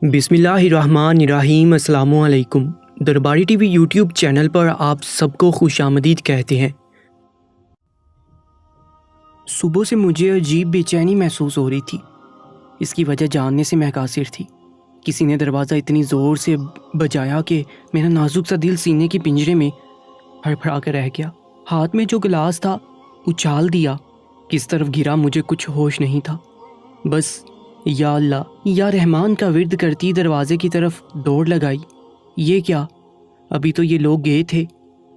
بسم اللہ الرحمن الرحیم۔ السلام علیکم۔ درباری ٹی وی یوٹیوب چینل پر آپ سب کو خوش آمدید کہتے ہیں۔ صبح سے مجھے عجیب بے چینی محسوس ہو رہی تھی۔ اس کی وجہ جاننے سے میں قاصر تھی۔ کسی نے دروازہ اتنی زور سے بجایا کہ میرا نازک سا دل سینے کے پنجرے میں ہڑبڑا کر رہ گیا۔ ہاتھ میں جو گلاس تھا اچھال دیا، کس طرف گرا مجھے کچھ ہوش نہیں تھا۔ بس یا اللہ یا رحمان کا ورد کرتی دروازے کی طرف دوڑ لگائی۔ یہ کیا، ابھی تو یہ لوگ گئے تھے،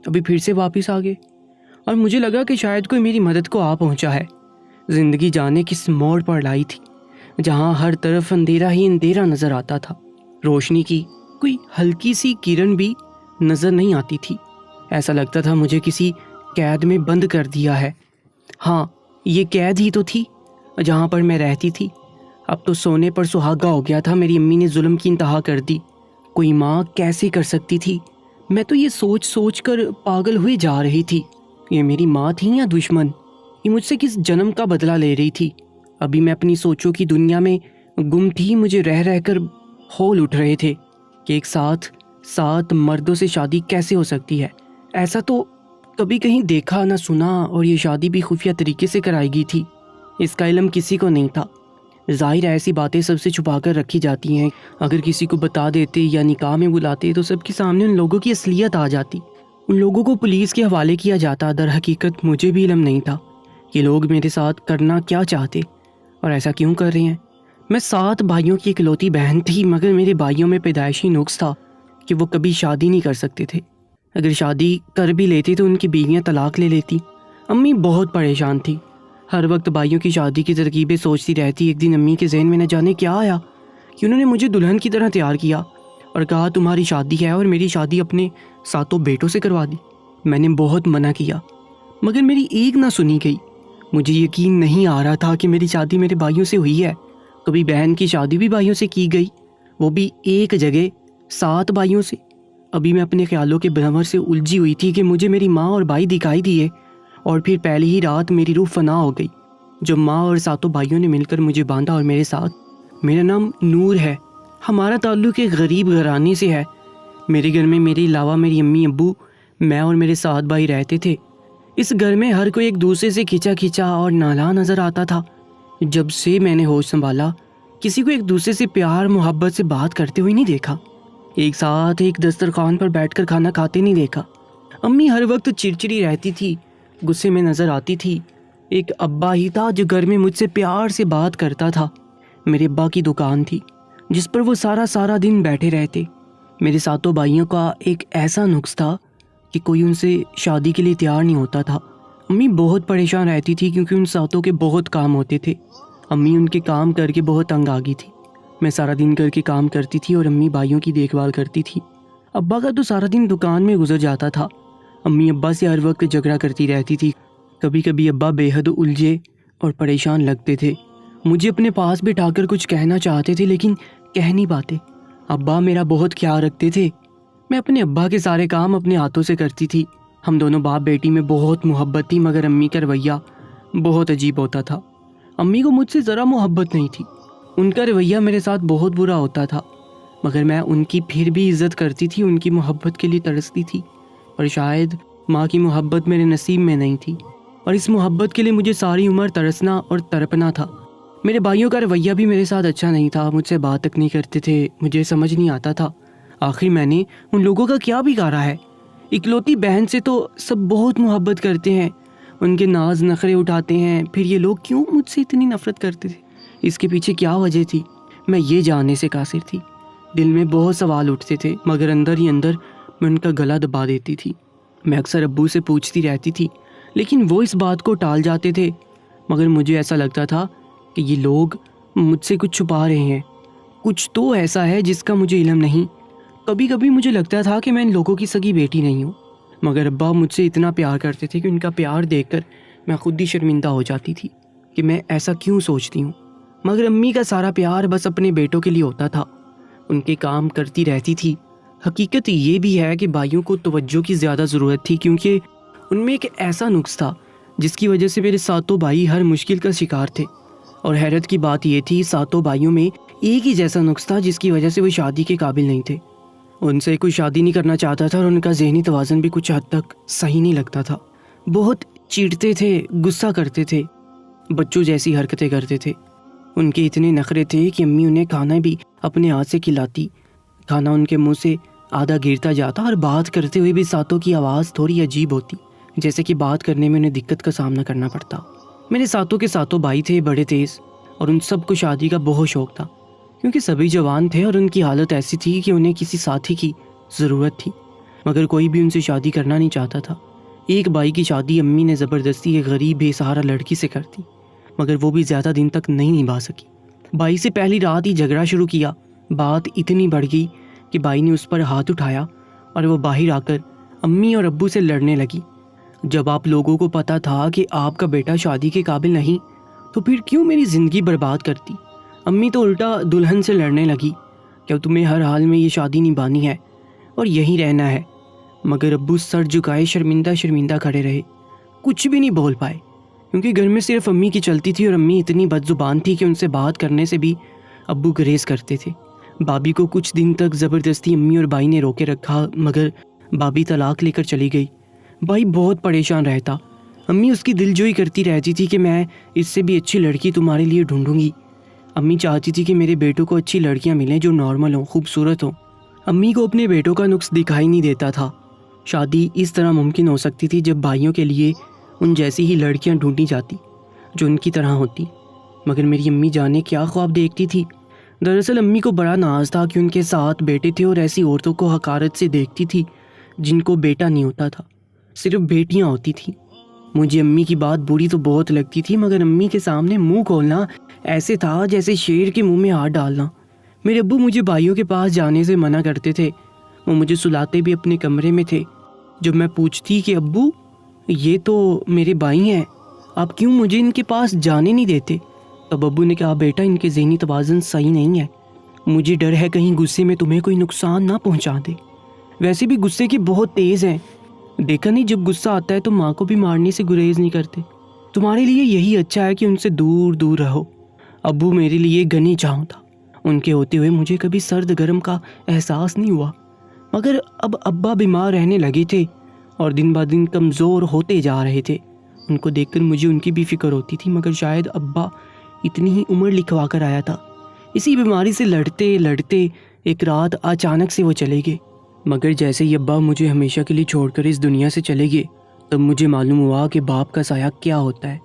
ابھی پھر سے واپس آ گئے، اور مجھے لگا کہ شاید کوئی میری مدد کو آ پہنچا ہے۔ زندگی جانے کس موڑ پر لائی تھی جہاں ہر طرف اندھیرا ہی اندھیرا نظر آتا تھا۔ روشنی کی کوئی ہلکی سی کرن بھی نظر نہیں آتی تھی۔ ایسا لگتا تھا مجھے کسی قید میں بند کر دیا ہے۔ ہاں، یہ قید ہی تو تھی جہاں پر میں رہتی تھی۔ اب تو سونے پر سہاگا ہو گیا تھا۔ میری امی نے ظلم کی انتہا کر دی۔ کوئی ماں کیسے کر سکتی تھی؟ میں تو یہ سوچ سوچ کر پاگل ہوئے جا رہی تھی۔ یہ میری ماں تھی یا دشمن؟ یہ مجھ سے کس جنم کا بدلہ لے رہی تھی؟ ابھی میں اپنی سوچوں کی دنیا میں گم تھی۔ مجھے رہ رہ کر ہول اٹھ رہے تھے کہ ایک ساتھ مردوں سے شادی کیسے ہو سکتی ہے؟ ایسا تو کبھی کہیں دیکھا نہ سنا، اور یہ شادی بھی خفیہ طریقے سے کرائی گئی تھی۔ اس کا علم کسی کو نہیں تھا۔ ظاہر ہے ایسی باتیں سب سے چھپا کر رکھی جاتی ہیں۔ اگر کسی کو بتا دیتے یا نکاح میں بلاتے تو سب کے سامنے ان لوگوں کی اصلیت آ جاتی، ان لوگوں کو پولیس کے حوالے کیا جاتا۔ در حقیقت مجھے بھی علم نہیں تھا کہ لوگ میرے ساتھ کرنا کیا چاہتے اور ایسا کیوں کر رہے ہیں۔ میں 7 بھائیوں کی اکلوتی بہن تھی، مگر میرے بھائیوں میں پیدائشی نقص تھا کہ وہ کبھی شادی نہیں کر سکتے تھے۔ اگر شادی کر بھی لیتے تو ان کی بیویاں طلاق لے لیتی۔ امی بہت پریشان تھی، ہر وقت بھائیوں کی شادی کی ترکیبیں سوچتی رہتی۔ ایک دن امی کے ذہن میں نہ جانے کیا آیا کہ انہوں نے مجھے دلہن کی طرح تیار کیا اور کہا تمہاری شادی ہے، اور میری شادی اپنے 7 بیٹوں سے کروا دی۔ میں نے بہت منع کیا مگر میری ایک نہ سنی گئی۔ مجھے یقین نہیں آ رہا تھا کہ میری شادی میرے بھائیوں سے ہوئی ہے۔ کبھی بہن کی شادی بھی بھائیوں سے کی گئی، وہ بھی ایک جگہ 7 بھائیوں سے۔ ابھی میں اپنے خیالوں کے بھنور سے الجھی ہوئی تھی کہ مجھے میری ماں اور بھائی دکھائی دیے، اور پھر پہلی ہی رات میری روح فنا ہو گئی جب ماں اور 7 بھائیوں نے مل کر مجھے باندھا اور میرے ساتھ۔ میرا نام نور ہے، ہمارا تعلق ایک غریب گھرانے سے ہے۔ میرے گھر میں میرے علاوہ میری امی ابو، میں اور میرے 7 بھائی رہتے تھے۔ اس گھر میں ہر کوئی ایک دوسرے سے کھچا اور نالاں نظر آتا تھا۔ جب سے میں نے ہوش سنبھالا، کسی کو ایک دوسرے سے پیار محبت سے بات کرتے ہوئے نہیں دیکھا، ایک ساتھ ایک دسترخوان پر بیٹھ کر کھانا کھاتے نہیں دیکھا۔ امی ہر وقت چڑچڑی رہتی تھی، غصے میں نظر آتی تھی۔ ایک ابا ہی تھا جو گھر میں مجھ سے پیار سے بات کرتا تھا۔ میرے ابا کی دکان تھی جس پر وہ سارا دن بیٹھے رہتے۔ میرے 7 بھائیوں کا ایک ایسا نقص تھا کہ کوئی ان سے شادی کے لیے تیار نہیں ہوتا تھا۔ امی بہت پریشان رہتی تھی کیونکہ ان 7 کے بہت کام ہوتے تھے۔ امی ان کے کام کر کے بہت تنگ آ گئی تھی۔ میں سارا دن گھر کے کام کرتی تھی اور امی بھائیوں کی دیکھ بھال کرتی تھی۔ ابا کا تو سارا دن دکان میں گزر جاتا تھا۔ امی ابا سے ہر وقت جھگڑا کرتی رہتی تھی۔ کبھی کبھی ابا بے حد الجھے اور پریشان لگتے تھے۔ مجھے اپنے پاس بٹھا کر کچھ کہنا چاہتے تھے لیکن کہہ نہیں پاتے۔ ابا میرا بہت خیال رکھتے تھے۔ میں اپنے ابا کے سارے کام اپنے ہاتھوں سے کرتی تھی۔ ہم دونوں باپ بیٹی میں بہت محبت تھی، مگر امی کا رویہ بہت عجیب ہوتا تھا۔ امی کو مجھ سے ذرا محبت نہیں تھی۔ ان کا رویہ میرے ساتھ بہت برا ہوتا تھا، مگر میں ان کی پھر بھی عزت کرتی تھی، ان کی محبت کے لیے ترستی تھی۔ اور شاید ماں کی محبت میرے نصیب میں نہیں تھی، اور اس محبت کے لیے مجھے ساری عمر ترسنا اور تڑپنا تھا۔ میرے بھائیوں کا رویہ بھی میرے ساتھ اچھا نہیں تھا، مجھ سے بات تک نہیں کرتے تھے۔ مجھے سمجھ نہیں آتا تھا آخر میں نے ان لوگوں کا کیا بگاڑا ہے۔ اکلوتی بہن سے تو سب بہت محبت کرتے ہیں، ان کے ناز نخرے اٹھاتے ہیں، پھر یہ لوگ کیوں مجھ سے اتنی نفرت کرتے تھے؟ اس کے پیچھے کیا وجہ تھی؟ میں یہ جاننے سے قاصر تھی۔ دل میں بہت سوال اٹھتے تھے، مگر اندر ہی اندر میں ان کا گلا دبا دیتی تھی۔ میں اکثر ابو سے پوچھتی رہتی تھی لیکن وہ اس بات کو ٹال جاتے تھے، مگر مجھے ایسا لگتا تھا کہ یہ لوگ مجھ سے کچھ چھپا رہے ہیں، کچھ تو ایسا ہے جس کا مجھے علم نہیں۔ کبھی کبھی مجھے لگتا تھا کہ میں ان لوگوں کی سگی بیٹی نہیں ہوں، مگر ابا مجھ سے اتنا پیار کرتے تھے کہ ان کا پیار دیکھ کر میں خود ہی شرمندہ ہو جاتی تھی کہ میں ایسا کیوں سوچتی ہوں۔ مگر امی کا سارا پیار بس اپنے بیٹوں کے لیے ہوتا تھا، ان کے کام کرتی رہتی تھی۔ حقیقت یہ بھی ہے کہ بھائیوں کو توجہ کی زیادہ ضرورت تھی، کیونکہ ان میں ایک ایسا نقص تھا جس کی وجہ سے میرے 7 بھائی ہر مشکل کا شکار تھے۔ اور حیرت کی بات یہ تھی، 7 بھائیوں میں ایک ہی جیسا نقص تھا جس کی وجہ سے وہ شادی کے قابل نہیں تھے۔ ان سے کوئی شادی نہیں کرنا چاہتا تھا اور ان کا ذہنی توازن بھی کچھ حد تک صحیح نہیں لگتا تھا۔ بہت چیڑتے تھے، غصہ کرتے تھے، بچوں جیسی حرکتیں کرتے تھے۔ ان کے اتنے نخرے تھے کہ امی انہیں کھانا بھی اپنے ہاتھ سے کھلاتی، کھانا ان کے منہ سے آدھا گرتا جاتا اور بات کرتے ہوئے بھی ساتوں کی آواز تھوڑی عجیب ہوتی، جیسے کہ بات کرنے میں انہیں دقت کا سامنا کرنا پڑتا۔ میرے ساتوں کے ساتوں بھائی تھے، بڑے تیز، اور ان سب کو شادی کا بہت شوق تھا، کیونکہ سبھی جوان تھے اور ان کی حالت ایسی تھی کہ انہیں کسی ساتھی کی ضرورت تھی، مگر کوئی بھی ان سے شادی کرنا نہیں چاہتا تھا۔ ایک بھائی کی شادی امی نے زبردستی ایک غریب بے سہارا لڑکی سے کر دی، مگر وہ بھی زیادہ دن تک نہیں نبھا سکی۔ بھائی سے پہلی رات ہی جھگڑا شروع کیا، بات اتنی بڑھ گئی کہ بھائی نے اس پر ہاتھ اٹھایا اور وہ باہر آ کر امی اور ابو سے لڑنے لگی۔ جب آپ لوگوں کو پتا تھا کہ آپ کا بیٹا شادی کے قابل نہیں تو پھر کیوں میری زندگی برباد کرتی؟ امی تو الٹا دلہن سے لڑنے لگی کہ تمہیں ہر حال میں یہ شادی نبھانی ہے اور یہیں رہنا ہے، مگر ابو سر جھکائے شرمندہ شرمندہ کھڑے رہے، کچھ بھی نہیں بول پائے، کیونکہ گھر میں صرف امی کی چلتی تھی اور امی اتنی بد زبان تھی کہ ان سے بات کرنے سے بھی ابو گریز کرتے تھے۔ بابی کو کچھ دن تک زبردستی امی اور بھائی نے روکے رکھا، مگر بابی طلاق لے کر چلی گئی۔ بھائی بہت پریشان رہتا، امی اس کی دلجوئی کرتی رہتی تھی کہ میں اس سے بھی اچھی لڑکی تمہارے لیے ڈھونڈوں گی۔ امی چاہتی تھی کہ میرے بیٹوں کو اچھی لڑکیاں ملیں جو نارمل ہوں، خوبصورت ہوں۔ امی کو اپنے بیٹوں کا نقص دکھائی نہیں دیتا تھا۔ شادی اس طرح ممکن ہو سکتی تھی جب بھائیوں کے لیے ان جیسی ہی لڑکیاں ڈھونڈی جاتی جو ان کی طرح ہوتی، مگر میری امی جانے کیا خواب دیکھتی تھی۔ دراصل امی کو بڑا ناز تھا کہ ان کے ساتھ بیٹے تھے اور ایسی عورتوں کو حقارت سے دیکھتی تھی جن کو بیٹا نہیں ہوتا تھا، صرف بیٹیاں ہوتی تھیں۔ مجھے امی کی بات بری تو بہت لگتی تھی، مگر امی کے سامنے منہ کھولنا ایسے تھا جیسے شیر کے منہ میں ہاتھ ڈالنا۔ میرے ابو مجھے بھائیوں کے پاس جانے سے منع کرتے تھے، وہ مجھے سلاتے بھی اپنے کمرے میں تھے۔ جب میں پوچھتی کہ ابو یہ تو میرے بھائی ہیں، آپ کیوں مجھے ان کے پاس جانے نہیں دیتے، تب ابو نے کہا بیٹا ان کے ذہنی توازن صحیح نہیں ہے، مجھے ڈر ہے کہیں غصے میں تمہیں کوئی نقصان نہ پہنچا دے، ویسے بھی غصے کے بہت تیز ہیں، دیکھا نہیں جب غصہ آتا ہے تو ماں کو بھی مارنے سے گریز نہیں کرتے، تمہارے لیے یہی اچھا ہے کہ ان سے دور دور رہو۔ ابو میرے لیے گنی چاہوں تھا، ان کے ہوتے ہوئے مجھے کبھی سرد گرم کا احساس نہیں ہوا، مگر اب ابا بیمار رہنے لگے تھے اور دن بہ دن کمزور ہوتے جا رہے تھے۔ ان کو دیکھ کر مجھے ان کی بھی فکر ہوتی تھی، مگر شاید ابا اتنی ہی عمر لکھوا کر آیا تھا، اسی بیماری سے لڑتے لڑتے ایک رات اچانک سے وہ چلے گئے۔ مگر جیسے ہی ابا مجھے ہمیشہ کے لیے چھوڑ کر اس دنیا سے چلے گئے، تب مجھے معلوم ہوا کہ باپ کا سایہ کیا ہوتا ہے۔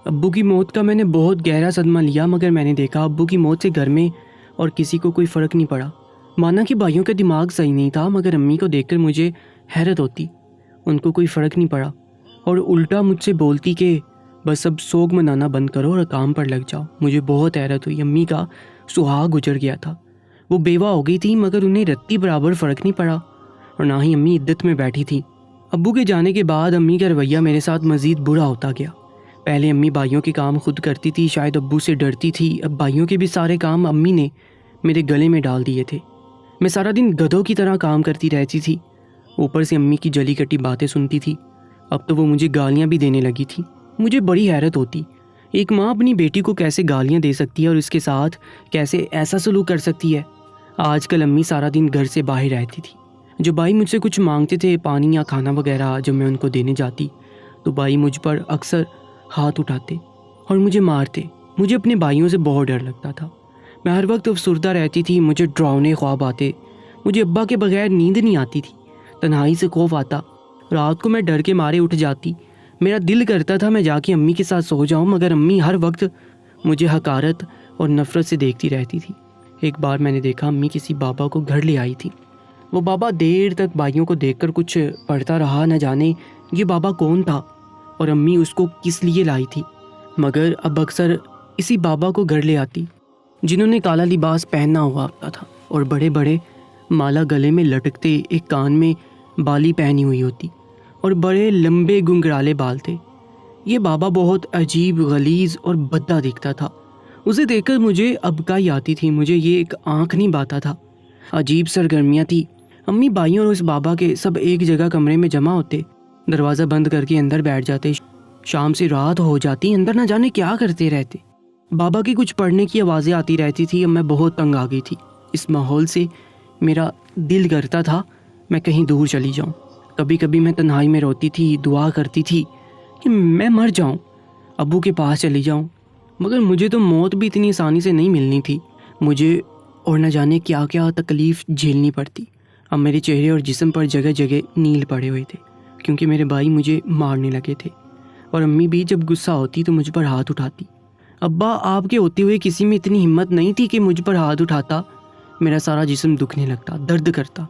ابو کی موت کا میں نے بہت گہرا صدمہ لیا، مگر میں نے دیکھا ابو کی موت سے گھر میں اور کسی کو کوئی فرق نہیں پڑا۔ مانا کہ بھائیوں کا دماغ صحیح نہیں تھا، مگر امی کو دیکھ کر مجھے حیرت ہوتی، ان کو کوئی فرق نہیں پڑا اور الٹا مجھ سے بولتی کہ بس اب سوگ منانا بند کرو اور کام پر لگ جاؤ۔ مجھے بہت حیرت ہوئی، امی کا سہاگ گزر گیا تھا، وہ بیوہ ہو گئی تھی، مگر انہیں رتی برابر فرق نہیں پڑا اور نہ ہی امی عدت میں بیٹھی تھی۔ ابو کے جانے کے بعد امی کا رویہ میرے ساتھ مزید برا ہوتا گیا۔ پہلے امی بھائیوں کے کام خود کرتی تھی، شاید ابو سے ڈرتی تھی، اب بھائیوں کے بھی سارے کام امی نے میرے گلے میں ڈال دیے تھے۔ میں سارا دن گدھوں کی طرح کام کرتی رہتی تھی، اوپر سے امی کی جلی کٹی باتیں سنتی تھی، اب تو وہ مجھے گالیاں بھی دینے لگی تھی۔ مجھے بڑی حیرت ہوتی، ایک ماں اپنی بیٹی کو کیسے گالیاں دے سکتی ہے اور اس کے ساتھ کیسے ایسا سلوک کر سکتی ہے۔ آج کل امی سارا دن گھر سے باہر رہتی تھی۔ جو بھائی مجھ سے کچھ مانگتے تھے، پانی یا کھانا وغیرہ، جب میں ان کو دینے جاتی تو بھائی مجھ پر اکثر ہاتھ اٹھاتے اور مجھے مارتے۔ مجھے اپنے بھائیوں سے بہت ڈر لگتا تھا، میں ہر وقت افسردہ رہتی تھی، مجھے ڈراؤنے خواب آتے، مجھے ابا کے بغیر نیند نہیں آتی تھی، تنہائی سے خوف آتا، رات کو میں ڈر کے مارے اٹھ جاتی، میرا دل کرتا تھا میں جا کے امی کے ساتھ سو جاؤں، مگر امی ہر وقت مجھے حقارت اور نفرت سے دیکھتی رہتی تھی۔ ایک بار میں نے دیکھا امی کسی بابا کو گھر لے آئی تھی، وہ بابا دیر تک بھائیوں کو دیکھ کر کچھ پڑھتا رہا، نہ جانے یہ بابا کون تھا اور امی اس کو کس لیے لائی تھی، مگر اب اکثر اسی بابا کو گھر لے آتی جنہوں نے کالا لباس پہنا ہوا ہوتا تھا اور بڑے بڑے مالا گلے میں لٹکتے، ایک کان میں بالی پہنی ہوئی ہوتی اور بڑے لمبے گنگرالے بال تھے۔ یہ بابا بہت عجیب، غلیظ اور بھدا دکھتا تھا، اسے دیکھ کر مجھے ابکائی آتی تھی، مجھے یہ ایک آنکھ نہیں باتا تھا، عجیب سرگرمیاں تھی۔ امی بھائیوں اور اس بابا کے سب ایک جگہ کمرے میں جمع ہوتے، دروازہ بند کر کے اندر بیٹھ جاتے، شام سے رات ہو جاتی، اندر نہ جانے کیا کرتے رہتے۔ بابا کی کچھ پڑھنے کی آوازیں آتی رہتی تھی. اب میں بہت تنگ آ گئی تھی. اس ماحول سے میرا دل کرتا تھا میں کہیں دور چلی جاؤں. کبھی کبھی میں تنہائی میں روتی تھی, دعا کرتی تھی کہ میں مر جاؤں, ابو کے پاس چلی جاؤں. مگر مجھے تو موت بھی اتنی آسانی سے نہیں ملنی تھی. مجھے اور نہ جانے کیا کیا تکلیف جھیلنی پڑتی. اب میرے چہرے اور جسم پر جگہ جگہ نیل پڑے ہوئے تھے کیونکہ میرے بھائی مجھے مارنے لگے تھے, اور امی بھی جب غصہ ہوتی تو مجھ پر ہاتھ اٹھاتی. ابا آپ کے ہوتے ہوئے کسی میں اتنی ہمت نہیں تھی کہ مجھ پر ہاتھ اٹھاتا. میرا سارا جسم دکھنے لگتا, درد کرتا,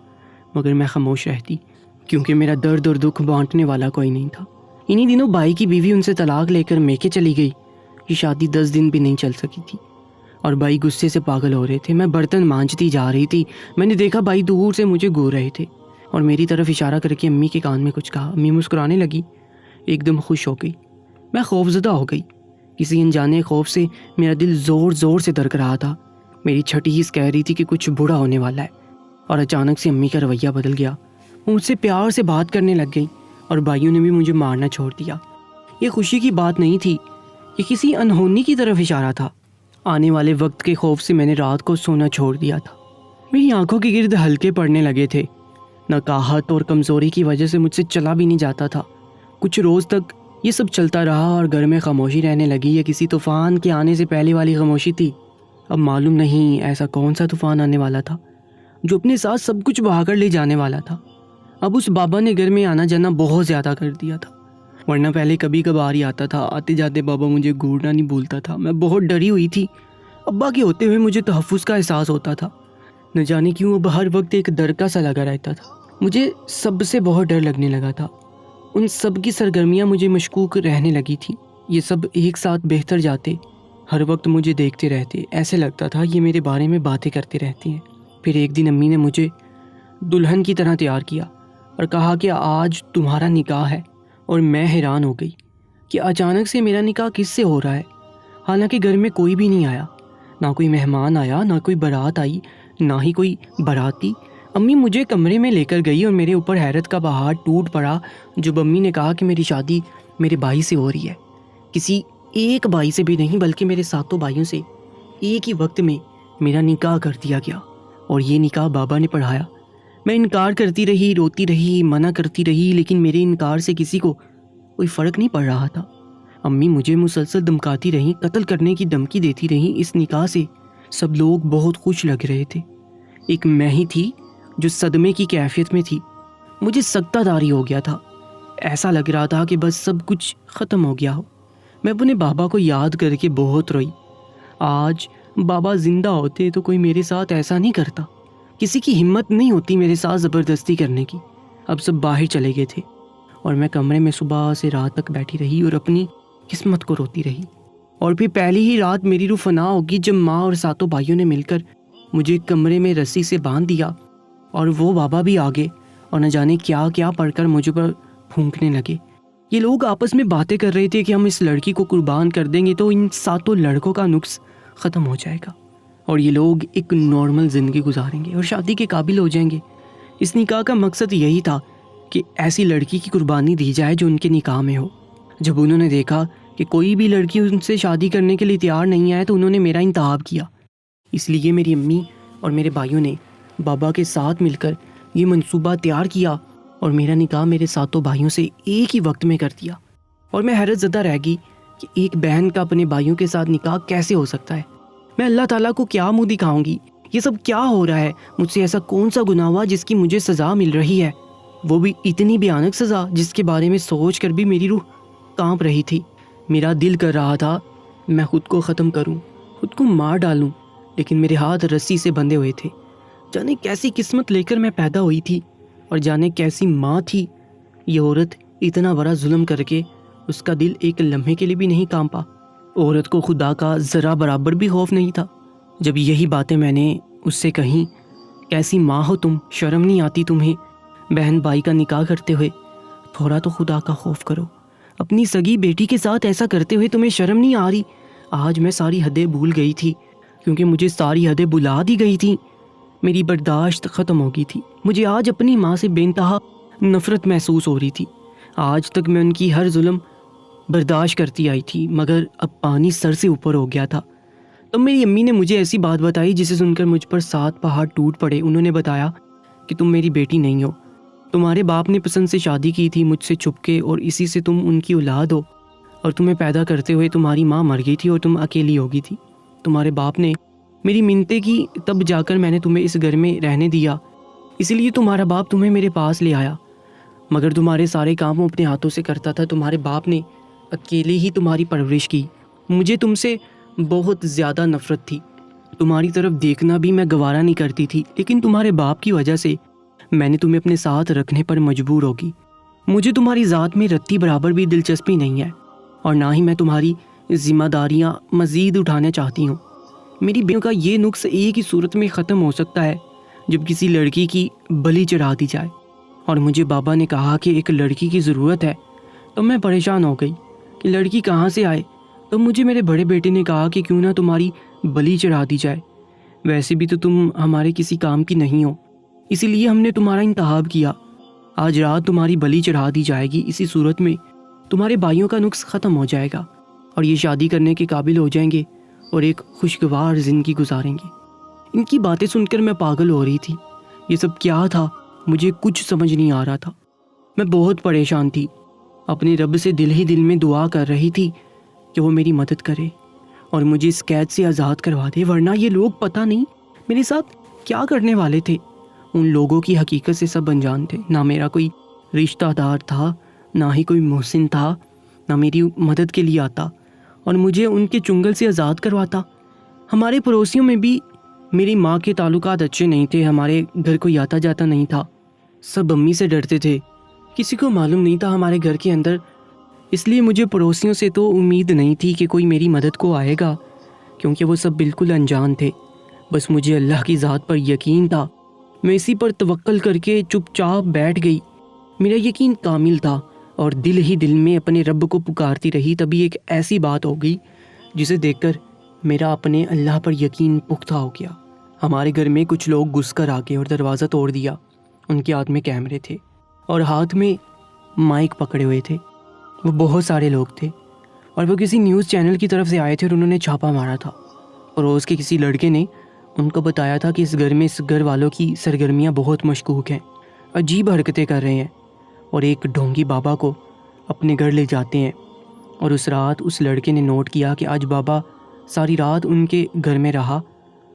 مگر میں خاموش رہتی کیونکہ میرا درد اور دکھ بانٹنے والا کوئی نہیں تھا. انہی دنوں بھائی کی بیوی ان سے طلاق لے کر میکے چلی گئی. یہ شادی 10 دن بھی نہیں چل سکی تھی اور بھائی غصے سے پاگل ہو رہے تھے. میں برتن مانجتی جا رہی تھی. میں نے دیکھا بھائی دور سے مجھے گھور رہے تھے اور میری طرف اشارہ کر کے امی کے کان میں کچھ کہا. امی مسکرانے لگی, ایک دم خوش ہو گئی. میں خوفزدہ ہو گئی. کسی انجانے خوف سے میرا دل زور زور سے دھڑک رہا تھا. میری چھٹی حس کہہ رہی تھی کہ کچھ برا ہونے والا ہے. اور اچانک سے امی کا رویہ بدل گیا. وہ مجھ سے پیار سے بات کرنے لگ گئی اور بھائیوں نے بھی مجھے مارنا چھوڑ دیا. یہ خوشی کی بات نہیں تھی, یہ کسی انہونی کی طرف اشارہ تھا. آنے والے وقت کے خوف سے میں نے رات کو سونا چھوڑ دیا تھا. میری آنکھوں کے گرد ہلکے پڑنے لگے تھے. نقاہت اور کمزوری کی وجہ سے مجھ سے چلا بھی نہیں جاتا تھا. کچھ روز تک یہ سب چلتا رہا اور گھر میں خاموشی رہنے لگی. یہ کسی طوفان کے آنے سے پہلے والی خاموشی تھی. اب معلوم نہیں ایسا کون سا طوفان آنے والا تھا جو اپنے ساتھ سب کچھ بہا کر لے جانے والا تھا. اب اس بابا نے گھر میں آنا جانا بہت زیادہ کر دیا تھا, ورنہ پہلے کبھی کبھار ہی آتا تھا. آتے جاتے بابا مجھے گھورنا نہیں بھولتا تھا. میں بہت ڈری ہوئی تھی. ابا کے ہوتے ہوئے مجھے تحفظ کا احساس ہوتا تھا. نہ جانے کیوں اب ہر وقت ایک ڈر کا سا لگا رہتا تھا. مجھے سب سے بہت ڈر لگنے لگا تھا. ان سب کی سرگرمیاں مجھے مشکوک رہنے لگی تھیں. یہ سب ایک ساتھ بہتر جاتے, ہر وقت مجھے دیکھتے رہتے. ایسے لگتا تھا یہ میرے بارے میں باتیں کرتے رہتی ہیں. پھر ایک دن امی نے مجھے دلہن کی طرح تیار کیا اور کہا کہ آج تمہارا نکاح ہے. اور میں حیران ہو گئی کہ اچانک سے میرا نکاح کس سے ہو رہا ہے, حالانکہ گھر میں کوئی بھی نہیں آیا, نہ کوئی مہمان آیا, نہ کوئی بارات آئی, نہ ہی کوئی باراتی. امی مجھے کمرے میں لے کر گئی اور میرے اوپر حیرت کا بہار ٹوٹ پڑا جب امی نے کہا کہ میری شادی میرے بھائی سے ہو رہی ہے. کسی ایک بھائی سے بھی نہیں بلکہ میرے ساتوں بھائیوں سے ایک ہی وقت میں میرا نکاح کر دیا گیا. اور یہ نکاح بابا نے پڑھایا. میں انکار کرتی رہی, روتی رہی, منع کرتی رہی, لیکن میرے انکار سے کسی کو کوئی فرق نہیں پڑ رہا تھا. امی مجھے مسلسل دھمکاتی رہیں, قتل کرنے کی دھمکی دیتی رہیں. اس نکاح سے سب لوگ بہت خوش لگ رہے تھے. ایک میں ہی تھی جو صدمے کی کیفیت میں تھی. مجھے سکتہ داری ہو گیا تھا. ایسا لگ رہا تھا کہ بس سب کچھ ختم ہو گیا ہو. میں اپنے بابا کو یاد کر کے بہت روئی. آج بابا زندہ ہوتے تو کوئی میرے ساتھ ایسا نہیں کرتا. کسی کی ہمت نہیں ہوتی میرے ساتھ زبردستی کرنے کی. اب سب باہر چلے گئے تھے اور میں کمرے میں صبح سے رات تک بیٹھی رہی اور اپنی قسمت کو روتی رہی. اور پھر پہلی ہی رات میری روح فنا ہوگی جب ماں اور ساتوں بھائیوں نے مل کر مجھے کمرے میں رسی سے باندھ دیا اور وہ بابا بھی آگے اور نہ جانے کیا کیا پڑھ کر مجھ پر پھونکنے لگے. یہ لوگ آپس میں باتیں کر رہے تھے کہ ہم اس لڑکی کو قربان کر دیں گے تو ان ساتوں لڑکوں کا نقص ختم ہو جائے گا اور یہ لوگ ایک نارمل زندگی گزاریں گے اور شادی کے قابل ہو جائیں گے. اس نکاح کا مقصد یہی تھا کہ ایسی لڑکی کی قربانی دی جائے جو ان کے نکاح میں ہو. جب انہوں نے دیکھا کہ کوئی بھی لڑکی ان سے شادی کرنے کے لیے تیار نہیں آئے تو انہوں نے میرا انتخاب کیا. اس لیے میری امی اور میرے بھائیوں نے بابا کے ساتھ مل کر یہ منصوبہ تیار کیا اور میرا نکاح میرے ساتوں بھائیوں سے ایک ہی وقت میں کر دیا. اور میں حیرت زدہ رہ گئی کہ ایک بہن کا اپنے بھائیوں کے ساتھ نکاح کیسے ہو سکتا ہے. میں اللہ تعالیٰ کو کیا منہ دکھاؤں گی؟ یہ سب کیا ہو رہا ہے؟ مجھ سے ایسا کون سا گناہ ہوا جس کی مجھے سزا مل رہی ہے؟ وہ بھی اتنی بھیانک سزا جس کے بارے میں سوچ کر بھی میری روح کانپ رہی تھی. میرا دل کر رہا تھا میں خود کو ختم کروں, خود کو مار ڈالوں, لیکن میرے ہاتھ رسی سے بندھے ہوئے تھے. جانے کیسی قسمت لے کر میں پیدا ہوئی تھی اور جانے کیسی ماں تھی. یہ عورت اتنا بڑا ظلم کر کے اس کا دل ایک لمحے کے لیے بھی نہیں کانپا. عورت کو خدا کا ذرا برابر بھی خوف نہیں تھا. جب یہی باتیں میں نے اس سے کہیں, کیسی ماں ہو تم, شرم نہیں آتی تمہیں بہن بھائی کا نکاح کرتے ہوئے؟ تھوڑا تو خدا کا خوف کرو. اپنی سگی بیٹی کے ساتھ ایسا کرتے ہوئے تمہیں شرم نہیں آ رہی؟ آج میں ساری حدیں بھول گئی تھی کیونکہ مجھے ساری حدیں بلا دی گئی تھیں. میری برداشت ختم ہو گئی تھی. مجھے آج اپنی ماں سے بے انتہا نفرت محسوس ہو رہی تھی. آج تک میں ان کی ہر ظلم برداشت کرتی آئی تھی، مگر اب پانی سر سے اوپر ہو گیا تھا۔ تب میری امی نے مجھے ایسی بات بتائی جسے سن کر مجھ پر 7 پہاڑ ٹوٹ پڑے۔ انہوں نے بتایا کہ تم میری بیٹی نہیں ہو، تمہارے باپ نے پسند سے شادی کی تھی مجھ سے چھپ کے، اور اسی سے تم ان کی اولاد ہو، اور تمہیں پیدا کرتے ہوئے تمہاری ماں مر گئی تھی اور تم اکیلی ہو گئی تھی۔ تمہارے باپ نے میری منتیں کی، تب جا کر میں نے تمہیں اس گھر میں رہنے دیا، اس لیے تمہارا باپ تمہیں میرے پاس لے آیا، مگر تمہارے سارے کام وہ اپنے ہاتھوں سے کرتا تھا۔ تمہارے باپ نے اکیلے ہی تمہاری پرورش کی۔ مجھے تم سے بہت زیادہ نفرت تھی، تمہاری طرف دیکھنا بھی میں گوارا نہیں کرتی تھی، لیکن تمہارے باپ کی وجہ سے میں نے تمہیں اپنے ساتھ رکھنے پر مجبور ہوگی۔ مجھے تمہاری ذات میں رتی برابر بھی دلچسپی نہیں ہے، اور نہ ہی میں تمہاری ذمہ داریاں مزید اٹھانا چاہتی ہوں۔ میری بیٹیوں کا یہ نقص ایک ہی صورت میں ختم ہو سکتا ہے، جب کسی لڑکی کی بلی چڑھا دی جائے، اور مجھے بابا نے کہا کہ ایک لڑکی کی ضرورت ہے، تو میں پریشان ہو گئی کہ لڑکی کہاں سے آئے۔ تو مجھے میرے بڑے بیٹے نے کہا کہ کیوں نہ تمہاری بلی چڑھا دی جائے، ویسے بھی تو تم ہمارے کسی کام کی نہیں ہو، اسی لیے ہم نے تمہارا انتخاب کیا۔ آج رات تمہاری بلی چڑھا دی جائے گی، اسی صورت میں تمہارے بھائیوں کا نقص ختم ہو جائے گا، اور یہ شادی کرنے کے قابل ہو جائیں گے اور ایک خوشگوار زندگی گزاریں گے۔ ان کی باتیں سن کر میں پاگل ہو رہی تھی۔ یہ سب کیا تھا؟ مجھے کچھ سمجھ نہیں آ رہا تھا۔ میں بہت پریشان تھی، اپنے رب سے دل ہی دل میں دعا کر رہی تھی کہ وہ میری مدد کرے اور مجھے اس قید سے آزاد کروا دے، ورنہ یہ لوگ پتہ نہیں میرے ساتھ کیا کرنے والے تھے۔ ان لوگوں کی حقیقت سے سب انجان تھے، نہ میرا کوئی رشتہ دار تھا، نہ ہی کوئی محسن تھا، نہ میری مدد کے لیے آتا اور مجھے ان کے چنگل سے آزاد کرواتا۔ ہمارے پڑوسیوں میں بھی میری ماں کے تعلقات اچھے نہیں تھے، ہمارے گھر کوئی آتا جاتا نہیں تھا، سب امی سے ڈرتے تھے، کسی کو معلوم نہیں تھا ہمارے گھر کے اندر، اس لیے مجھے پڑوسیوں سے تو امید نہیں تھی کہ کوئی میری مدد کو آئے گا، کیونکہ وہ سب بالکل انجان تھے۔ بس مجھے اللہ کی ذات پر یقین تھا، میں اسی پر توکل کر کے چپ چاپ بیٹھ گئی۔ میرا یقین کامل تھا اور دل ہی دل میں اپنے رب کو پکارتی رہی۔ تبھی ایک ایسی بات ہو گئی جسے دیکھ کر میرا اپنے اللہ پر یقین پختہ ہو گیا۔ ہمارے گھر میں کچھ لوگ گھس کر آ گئے اور دروازہ توڑ دیا۔ ان کے ہاتھ میں کیمرے تھے اور ہاتھ میں مائک پکڑے ہوئے تھے۔ وہ بہت سارے لوگ تھے اور وہ کسی نیوز چینل کی طرف سے آئے تھے اور انہوں نے چھاپا مارا تھا۔ پڑوس کے کسی لڑکے نے ان کو بتایا تھا کہ اس گھر میں اس گھر والوں کی سرگرمیاں بہت مشکوک ہیں، عجیب حرکتیں کر رہے ہیں، اور ایک ڈھونگی بابا کو اپنے گھر لے جاتے ہیں۔ اور اس رات اس لڑکے نے نوٹ کیا کہ آج بابا ساری رات ان کے گھر میں رہا،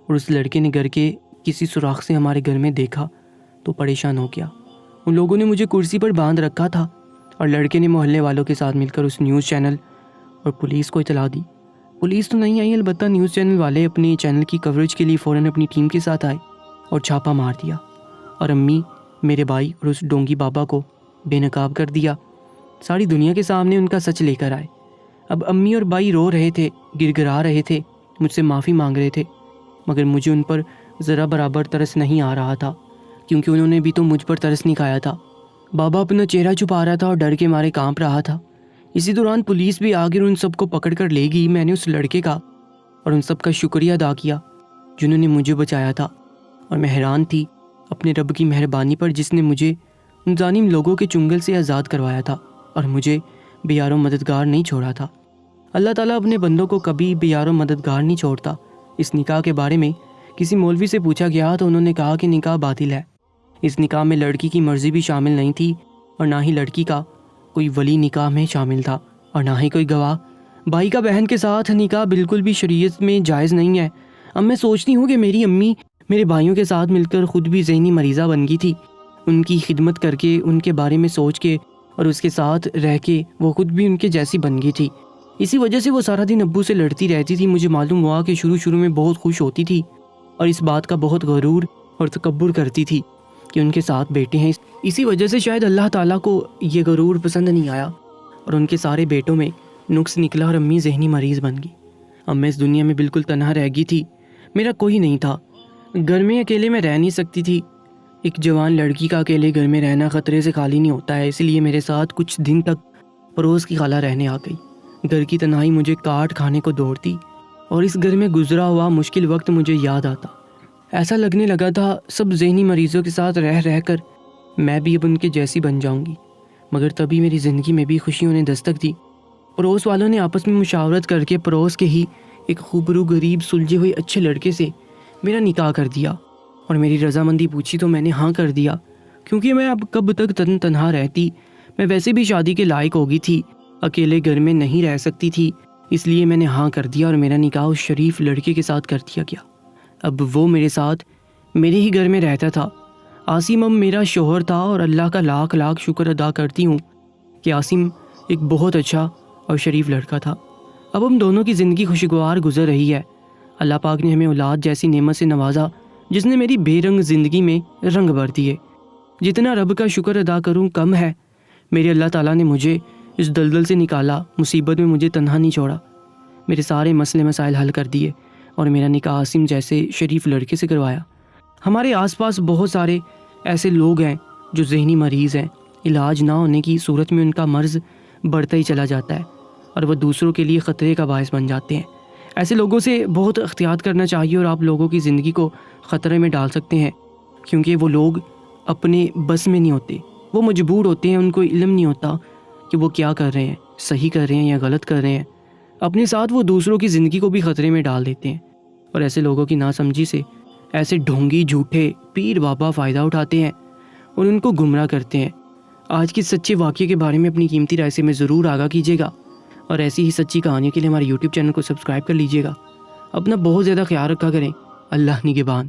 اور اس لڑکے نے گھر کے کسی سوراخ سے ہمارے گھر میں دیکھا تو پریشان ہو گیا۔ ان لوگوں نے مجھے کرسی پر باندھ رکھا تھا، اور لڑکے نے محلے والوں کے ساتھ مل کر اس نیوز چینل اور پولیس کو اطلاع دی۔ پولیس تو نہیں آئی، البتہ نیوز چینل والے اپنی چینل کی کوریج کے لیے فوراً اپنی ٹیم کے ساتھ آئے اور چھاپا مار دیا، اور امی، میرے بھائی اور اس ڈونگی بابا کو بے نقاب کر دیا۔ ساری دنیا کے سامنے ان کا سچ لے کر آئے۔ اب امی اور بھائی رو رہے تھے، گر گرا رہے تھے، مجھ سے معافی مانگ رہے تھے، مگر مجھے ان پر ذرا برابر ترس نہیں آ رہا تھا، کیونکہ انہوں نے بھی تو مجھ پر ترس نہیں کھایا تھا۔ بابا اپنا چہرہ چھپا رہا تھا اور ڈر کے مارے کانپ رہا تھا۔ اسی دوران پولیس بھی آ کر ان سب کو پکڑ کر لے گئی۔ میں نے اس لڑکے کا اور ان سب کا شکریہ ادا کیا جنہوں نے مجھے بچایا تھا، اور میں حیران تھی اپنے رب کی مہربانی پر جس نے مجھے ان ظالم لوگوں کے چنگل سے آزاد کروایا تھا اور مجھے بے یار و مددگار نہیں چھوڑا تھا۔ اللہ تعالیٰ اپنے بندوں کو کبھی بے یار و مددگار نہیں چھوڑتا۔ اس نکاح کے بارے میں کسی مولوی سے پوچھا گیا تو انہوں نے کہا کہ نکاح باطل ہے۔ اس نکاح میں لڑکی کی مرضی بھی شامل نہیں تھی، اور نہ ہی لڑکی کا کوئی ولی نکاح میں شامل تھا، اور نہ ہی کوئی گواہ۔ بھائی کا بہن کے ساتھ نکاح بالکل بھی شریعت میں جائز نہیں ہے۔ اب میں سوچتی ہوں کہ میری امی میرے بھائیوں کے ساتھ مل کر خود بھی ذہنی مریضہ بن گئی تھی، ان کی خدمت کر کے، ان کے بارے میں سوچ کے اور اس کے ساتھ رہ کے وہ خود بھی ان کے جیسی بن گئی تھی۔ اسی وجہ سے وہ سارا دن ابو سے لڑتی رہتی تھی۔ مجھے معلوم ہوا کہ شروع میں بہت خوش ہوتی تھی اور اس بات کا بہت غرور اور تکبر کرتی تھی کہ ان کے ساتھ بیٹے ہیں۔ اسی وجہ سے شاید اللہ تعالیٰ کو یہ غرور پسند نہیں آیا اور ان کے سارے بیٹوں میں نقص نکلا اور امی ذہنی مریض بن گئی۔ اب میں اس دنیا میں بالکل تنہا رہ گئی تھی، میرا کوئی نہیں تھا۔ گھر میں اکیلے میں رہ نہیں سکتی تھی۔ ایک جوان لڑکی کا اکیلے گھر میں رہنا خطرے سے خالی نہیں ہوتا ہے، اس لیے میرے ساتھ کچھ دن تک پڑوس کی خالہ رہنے آ گئی۔ گھر کی تنہائی مجھے کاٹ کھانے کو دوڑتی اور اس گھر میں گزرا ہوا مشکل وقت مجھے یاد آتا۔ ایسا لگنے لگا تھا سب ذہنی مریضوں کے ساتھ رہ کر میں بھی اب ان کے جیسی بن جاؤں گی، مگر تبھی میری زندگی میں بھی خوشیوں نے دستک دی۔ پڑوس والوں نے آپس میں مشاورت کر کے پڑوس کے ہی ایک خوبرو غریب سلجھے ہوئے اچھے لڑکے سے میرا نکاح کر دیا، اور میری رضامندی پوچھی تو میں نے ہاں کر دیا، کیونکہ میں اب کب تک تنہا رہتی، میں ویسے بھی شادی کے لائق ہو گئی تھی، اکیلے گھر میں نہیں رہ سکتی تھی، اس لیے میں نے ہاں کر دیا اور میرا نکاح اس شریف لڑکے کے ساتھ کر دیا گیا۔ اب وہ میرے ساتھ میرے ہی گھر میں رہتا تھا۔ عاصم اب میرا شوہر تھا، اور اللہ کا لاکھ لاکھ شکر ادا کرتی ہوں کہ عاصم ایک بہت اچھا اور شریف لڑکا تھا۔ اب ہم دونوں کی زندگی خوشگوار گزر رہی ہے۔ اللہ پاک نے ہمیں اولاد جیسی نعمت سے نوازا جس نے میری بے رنگ زندگی میں رنگ بھر دیے۔ جتنا رب کا شکر ادا کروں کم ہے۔ میرے اللہ تعالیٰ نے مجھے اس دلدل سے نکالا، مصیبت میں مجھے تنہا نہیں چھوڑا، میرے سارے مسئلے مسائل حل کر دیے، اور میرا نکاح عاصم جیسے شریف لڑکے سے کروایا۔ ہمارے آس پاس بہت سارے ایسے لوگ ہیں جو ذہنی مریض ہیں، علاج نہ ہونے کی صورت میں ان کا مرض بڑھتا ہی چلا جاتا ہے، اور وہ دوسروں کے لیے خطرے کا باعث بن جاتے ہیں۔ ایسے لوگوں سے بہت احتیاط کرنا چاہیے، اور آپ لوگوں کی زندگی کو خطرے میں ڈال سکتے ہیں، کیونکہ وہ لوگ اپنے بس میں نہیں ہوتے، وہ مجبور ہوتے ہیں، ان کو علم نہیں ہوتا کہ وہ کیا کر رہے ہیں، صحیح کر رہے ہیں یا غلط کر رہے ہیں۔ اپنے ساتھ وہ دوسروں کی زندگی کو بھی خطرے میں ڈال دیتے ہیں، اور ایسے لوگوں کی ناسمجھی سے ایسے ڈھونگی جھوٹے پیر بابا فائدہ اٹھاتے ہیں اور ان کو گمراہ کرتے ہیں۔ آج کے سچے واقعے کے بارے میں اپنی قیمتی رائے سے میں ضرور آگاہ کیجیے گا، اور ایسی ہی سچی کہانیوں کے لیے ہمارے YouTube چینل کو سبسکرائب کر لیجیے گا۔ اپنا بہت زیادہ خیال رکھا کریں۔ اللہ نگہبان۔